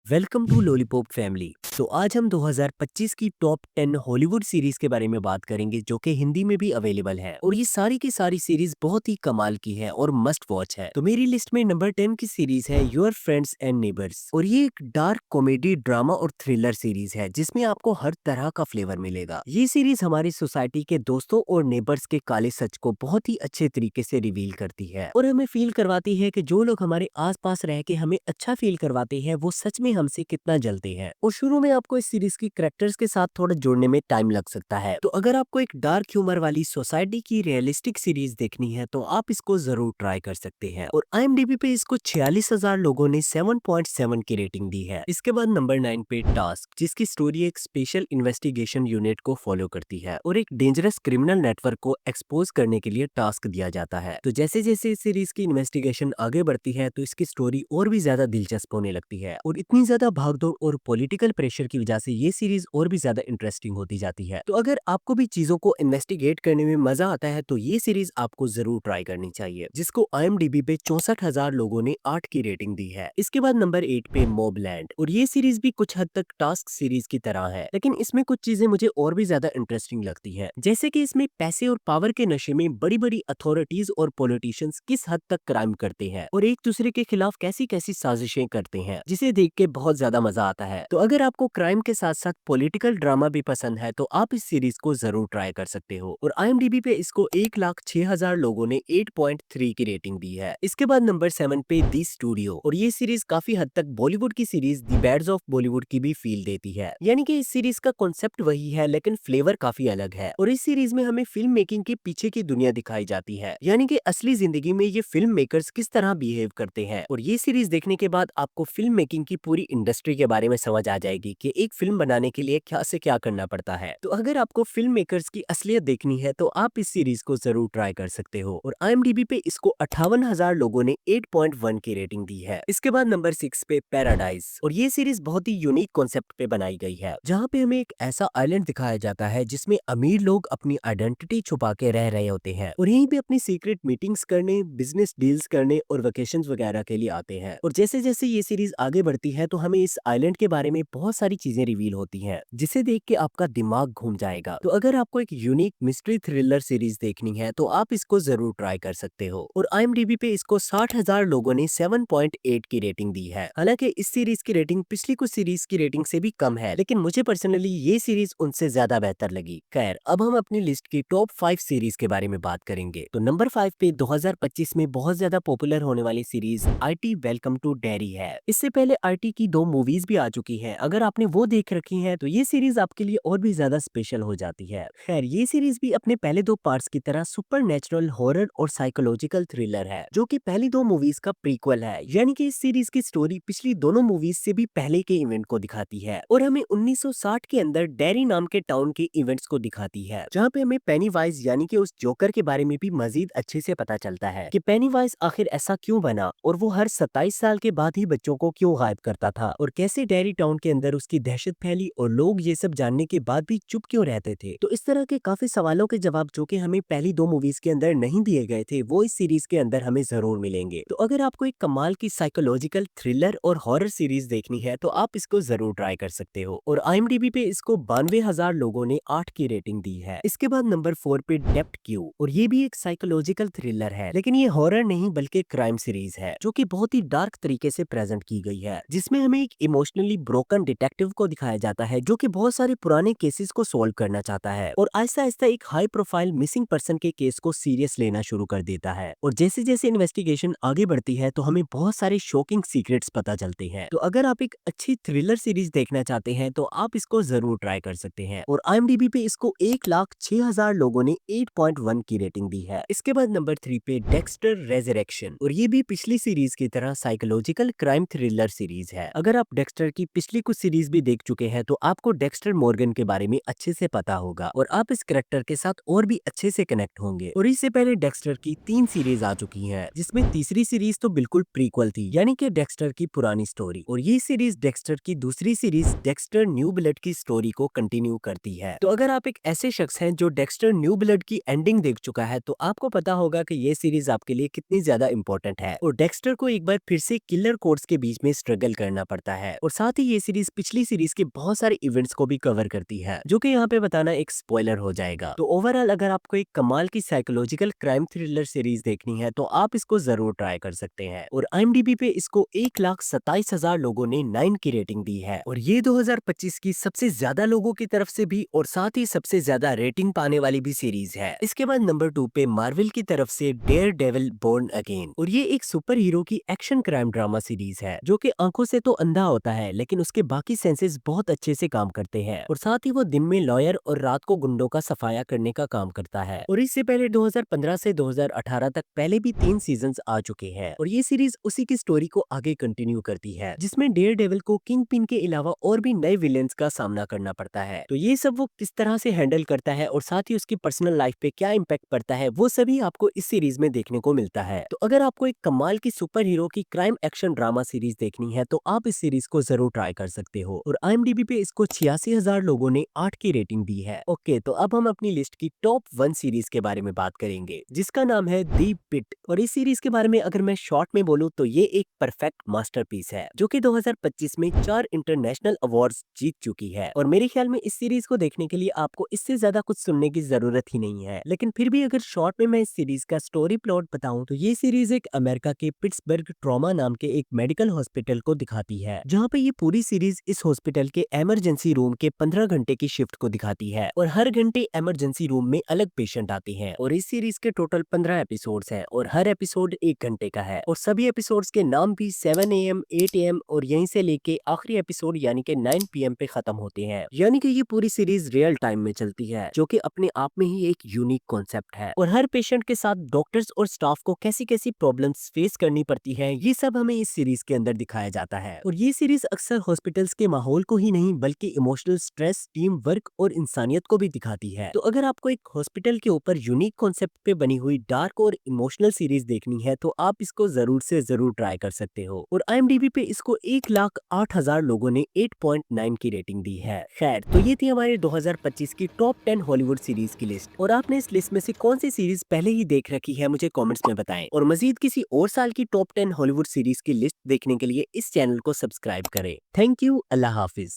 Welcome to lollipop family. तो आज हम 2025 की टॉप 10 हॉलीवुड सीरीज के बारे में बात करेंगे जो कि हिंदी में भी अवेलेबल है और ये सारी की सारी सीरीज बहुत ही कमाल की है और मस्ट वॉच है। तो मेरी लिस्ट में नंबर 10 की सीरीज है योर फ्रेंड्स एंड नेबर्स और ये एक डार्क कॉमेडी ड्रामा और थ्रिलर सीरीज है जिसमें आपको हर तरह का फ्लेवर मिलेगा। ये सीरीज हमारी सोसाइटी के दोस्तों और नेबर्स के काले सच को बहुत ही अच्छे तरीके से रिवील करती है और हमें फील करवाती है कि जो लोग हमारे आसपास रह के हमें अच्छा फील करवाते हैं वो सच में हमसे कितना जलते हैं। और शुरू में आपको इस सीरीज की कैरेक्टर्स के साथ थोड़ा जुड़ने में टाइम लग सकता है, तो अगर आपको एक डार्क ह्यूमर वाली सोसाइटी की रियलिस्टिक सीरीज देखनी है तो आप इसको जरूर ट्राई कर सकते हैं। और IMDb पे इसको 46,000 लोगों ने 7.7 की रेटिंग दी है। इसके बाद नंबर 9 पे टास्क, जिसकी स्टोरी एक स्पेशल इन्वेस्टिगेशन यूनिट को फॉलो करती है और एक डेंजरस क्रिमिनल नेटवर्क को एक्सपोज करने के लिए टास्क दिया जाता है। तो जैसे जैसे इस सीरीज की इन्वेस्टिगेशन आगे बढ़ती है तो इसकी स्टोरी और भी ज्यादा दिलचस्प होने लगती है और इतनी ज्यादा भागदौड़ और पॉलिटिकल प्रेशर की वजह से ये सीरीज और भी ज्यादा इंटरेस्टिंग होती जाती है। तो अगर आपको भी चीजों को इन्वेस्टिगेट करने में मजा आता है तो ये सीरीज आपको जरूर ट्राई करनी चाहिए, जिसको IMDb पे 64,000 लोगों ने 8 की रेटिंग दी है। इसके बाद नंबर 8 पे मॉबलैंड, और ये सीरीज भी कुछ हद तक टास्क सीरीज की तरह है, लेकिन इसमें कुछ चीजें मुझे और भी ज्यादा इंटरेस्टिंग लगती है, जैसे कि इसमें पैसे और पावर के नशे में बड़ी बड़ी अथॉरिटीज और पॉलिटिशियंस किस हद तक क्राइम करते हैं और एक दूसरे के खिलाफ कैसी कैसी साजिशें करते हैं, जिसे देख के बहुत ज्यादा मजा आता है। तो अगर आपको क्राइम के साथ साथ पॉलिटिकल ड्रामा भी पसंद है तो आप इस सीरीज को जरूर ट्राई कर सकते हो। और IMDb पे इसको 1,06,000 लोगों ने 8.3 की रेटिंग दी है। इसके बाद नंबर 7 पे दी स्टूडियो, और ये सीरीज काफी हद तक बॉलीवुड की series the bads of Bollywood की भी फील देती है, यानी कि इस सीरीज का कॉन्सेप्ट वही है लेकिन फ्लेवर काफी अलग है। और इस सीरीज में हमें फिल्म मेकिंग के पीछे की दुनिया दिखाई जाती है, यानी कि असली जिंदगी में ये फिल्म मेकर्स किस तरह बिहेव करते हैं। और ये सीरीज देखने के बाद आपको फिल्म मेकिंग की पूरी इंडस्ट्री के बारे में समझ आ जाएगी कि एक फिल्म बनाने के लिए क्या से क्या करना पड़ता है। तो अगर आपको फिल्म मेकर्स की असलियत देखनी है तो आप इस सीरीज को जरूर ट्राई कर सकते हो। और IMDb पे इसको 58,000 लोगों ने 8.1 की रेटिंग दी है। इसके बाद नंबर 6 पे पैराडाइज, और ये सीरीज बहुत ही यूनिक कॉन्सेप्ट पे बनाई गई है, जहाँ पे हमें एक ऐसा आइलैंड दिखाया जाता है जिसमें अमीर लोग अपनी आइडेंटिटी छुपा के रह रहे होते हैं और यहीं पे अपनी सीक्रेट मीटिंग्स करने, बिजनेस डील्स करने और वेकेशंस वगैरह के लिए आते हैं। और जैसे जैसे ये सीरीज आगे बढ़ती है तो हमें इस आइलैंड के बारे में बहुत सारी चीजें रिवील होती हैं, जिसे देख के आपका दिमाग घूम जाएगा। तो अगर आपको एक यूनिक मिस्ट्री थ्रिलर सीरीज देखनी है तो आप इसको जरूर ट्राई कर सकते हो। और IMDb पे इसको 60,000 लोगों ने 7.8 की रेटिंग दी है। हालांकि इस सीरीज की रेटिंग पिछली कुछ सीरीज की रेटिंग से भी कम है, लेकिन मुझे पर्सनली ये सीरीज उनसे ज्यादा बेहतर लगी। खैर, अब हम अपनी लिस्ट की टॉप 5 सीरीज के बारे में बात करेंगे। तो नंबर 5 पे 2025 में बहुत ज्यादा पॉपुलर होने वाली series IT welcome to Derry है। इससे पहले IT की 2 मूवीज भी आ चुकी हैं। अगर आपने वो देख रखी हैं तो ये सीरीज आपके लिए और भी ज्यादा स्पेशल हो जाती है। खैर, ये सीरीज भी अपने पहले 2 पार्ट्स की तरह सुपर नेचुरल हॉरर और साइकोलॉजिकल थ्रिलर है, जो कि पहली 2 मूवीज का प्रीक्वल है, यानी कि इस सीरीज की स्टोरी पिछली दोनों मूवीज से भी पहले के इवेंट को दिखाती है और हमें 1960 के अंदर डेरी नाम के टाउन के इवेंट्स को दिखाती है, जहाँ पे हमें पेनीवाइज यानी कि उस जोकर के बारे में भी मजीद अच्छे से पता चलता है कि पेनीवाइज आखिर ऐसा क्यों बना और वो हर 27 साल के बाद ही बच्चों को क्यों गायब करता था और कैसे डेरी टाउन के अंदर उसकी दहशत फैली और लोग ये सब जानने के बाद भी चुप क्यों रहते थे। तो इस तरह के काफी सवालों के जवाब जो कि हमें पहली 2 मूवीज के अंदर नहीं दिए गए थे वो इस सीरीज के अंदर हमें जरूर मिलेंगे। तो अगर आपको एक कमाल की साइकोलॉजिकल थ्रिलर और हॉरर सीरीज देखनी है तो आप इसको जरूर ट्राई कर सकते हो। और IMDb पे इसको 92,000 लोगों ने 8 की रेटिंग दी है। इसके बाद नंबर 4 पे डेप्ट क्यू, और ये भी एक साइकोलॉजिकल थ्रिलर है, लेकिन ये हॉरर नहीं बल्कि क्राइम सीरीज है जो कि बहुत ही डार्क तरीके से प्रेजेंट की गई है, जिसमें हमें एक इमोशनली ब्रोकन डिटेक्टिव को दिखाया जाता है जो कि बहुत सारे पुराने केसेस को सॉल्व करना चाहता है और आहिस्ता आहिस्ता एक हाई प्रोफाइल मिसिंग पर्सन के केस को सीरियस लेना शुरू कर देता है। और जैसे जैसे इन्वेस्टिगेशन आगे बढ़ती है तो हमें बहुत सारे शॉकिंग सीक्रेट्स पता चलते हैं। तो अगर आप एक अच्छी थ्रिलर सीरीज देखना चाहते हैं तो आप इसको जरूर ट्राई कर सकते हैं। और IMDb पे इसको 1,06,000 लोगों ने 8.1 की रेटिंग दी है। इसके बाद नंबर 3 पे डेक्स्टर रेजरेक्शन, और ये भी पिछली सीरीज की तरह साइकोलॉजिकल क्राइम थ्रिलर सीरीज है। अगर आप डेक्स्टर की पिछली कुछ सीरीज सीरीज भी देख चुके हैं तो आपको डेक्स्टर मॉर्गन के बारे में अच्छे से पता होगा और आप इस करेक्टर के साथ और भी अच्छे से कनेक्ट होंगे। और इससे पहले डेक्स्टर की 3 सीरीज आ चुकी हैं, जिसमें तीसरी सीरीज तो बिल्कुल प्रीक्वल थी, यानी कि डेक्स्टर की पुरानी स्टोरी, और ये सीरीज डेक्स्टर की दूसरी सीरीज डेक्स्टर न्यू ब्लड की स्टोरी को कंटिन्यू करती है। तो अगर आप एक ऐसे शख्स हैं जो डेक्स्टर न्यू ब्लड की एंडिंग देख चुका है तो आपको पता होगा कि ये सीरीज आपके लिए कितनी ज्यादा इंपॉर्टेंट है और डेक्स्टर को एक बार फिर से किलर कोड्स के बीच में स्ट्रगल करना पड़ता है। और साथ ही ये सीरीज पिछली सीरीज के बहुत सारे इवेंट्स को भी कवर करती है, जो कि यहाँ पे बताना एक स्पॉइलर हो जाएगा। तो ओवरऑल अगर आपको एक कमाल की साइकोलॉजिकल क्राइम थ्रिलर सीरीज देखनी है तो आप इसको जरूर ट्राई कर सकते हैं। और IMDb पे इसको 1,27,000 लोगों ने 9 की रेटिंग दी है और ये 2025 की सबसे ज्यादा लोगों की तरफ से भी और साथ ही सबसे ज्यादा रेटिंग पाने वाली भी सीरीज है। इसके बाद नंबर 2 पे मार्वल की तरफ से डेयर डेविल बोर्न अगेन, और ये एक सुपर हीरो की एक्शन क्राइम ड्रामा सीरीज है जो कि आंखों से तो अंधा होता है लेकिन उसके बाकी सेंसेस बहुत अच्छे से काम करते हैं। और साथ ही वो दिन में लॉयर और रात को गुंडों का सफाया करने का काम करता है। और इससे पहले 2015 से 2018 तक पहले भी 3 सीजन्स आ चुके हैं और ये सीरीज उसी की स्टोरी को आगे कंटिन्यू करती है, जिसमें डेयर डेविल को किंग पिन के अलावा और भी नए विलेंस का सामना करना पड़ता है। तो ये सब वो किस तरह से हैंडल करता है और साथ ही उसकी पर्सनल लाइफ पे क्या इम्पैक्ट पड़ता है वो सभी आपको इस सीरीज में देखने को मिलता है। तो अगर आपको एक कमाल की सुपर हीरो की क्राइम एक्शन ड्रामा सीरीज देखनी है तो आप इस सीरीज को जरूर ट्राई कर सकते हो। और IMDb पे इसको 86,000 लोगों ने 8 की रेटिंग दी है। ओके, तो अब हम अपनी लिस्ट की टॉप 1 सीरीज के बारे में बात करेंगे, जिसका नाम है दी पिट। और इस सीरीज के बारे में अगर मैं शॉर्ट में बोलूं तो ये एक परफेक्ट मास्टरपीस है जो कि 2025 में 4 इंटरनेशनल अवार्ड्स जीत चुकी है। और मेरे ख्याल में इस सीरीज को देखने के लिए आपको इससे ज्यादा कुछ सुनने की जरूरत ही नहीं है, लेकिन फिर भी अगर शॉर्ट में मैं इस सीरीज का स्टोरी प्लॉट बताऊं तो ये सीरीज एक अमेरिका के पिट्सबर्ग ट्रॉमा नाम के एक मेडिकल हॉस्पिटल को दिखाती है, जहां पे ये पूरी सीरीज इस हॉस्पिटल के इमरजेंसी रूम के 15 घंटे की शिफ्ट को दिखाती है और हर घंटे इमरजेंसी रूम में अलग पेशेंट आते हैं। और इस सीरीज के टोटल 15 एपिसोड्स हैं और हर एपिसोड 1 घंटे का है और सभी एपिसोड्स के नाम भी 7 AM 8 AM और यहीं से लेके आखिरी एपिसोड यानी कि 9 PM पे खत्म होते हैं। यानी कि ये पूरी सीरीज रियल टाइम में चलती है, जो कि अपने आप में ही एक यूनिक कॉन्सेप्ट है। और हर पेशेंट के साथ डॉक्टर्स और स्टाफ को कैसी कैसी प्रॉब्लम्स फेस करनी पड़ती है ये सब हमें इस सीरीज के अंदर दिखाया जाता है। और ये सीरीज अक्सर हॉस्पिटल्स के माहौल को ही नहीं बल्कि इमोशनल स्ट्रेस, टीम वर्क और इंसानियत को भी दिखाती है। तो अगर आपको एक हॉस्पिटल के ऊपर यूनिक कॉन्सेप्ट पे बनी हुई डार्क और इमोशनल सीरीज देखनी है तो आप इसको जरूर से जरूर ट्राई कर सकते हो। और IMDb पे इसको 1,08,000 लोगों ने 8.9 की रेटिंग दी है। खैर, तो ये थी हमारे 2025 की टॉप 10 हॉलीवुड सीरीज की लिस्ट। और आपने इस लिस्ट में से कौन सी सीरीज पहले ही देख रखी है मुझे कमेंट्स में बताएं। और मजीद किसी और साल की टॉप 10 हॉलीवुड सीरीज की लिस्ट देखने के लिए इस चैनल को सब्सक्राइब करें। Thank you, Allah Hafiz.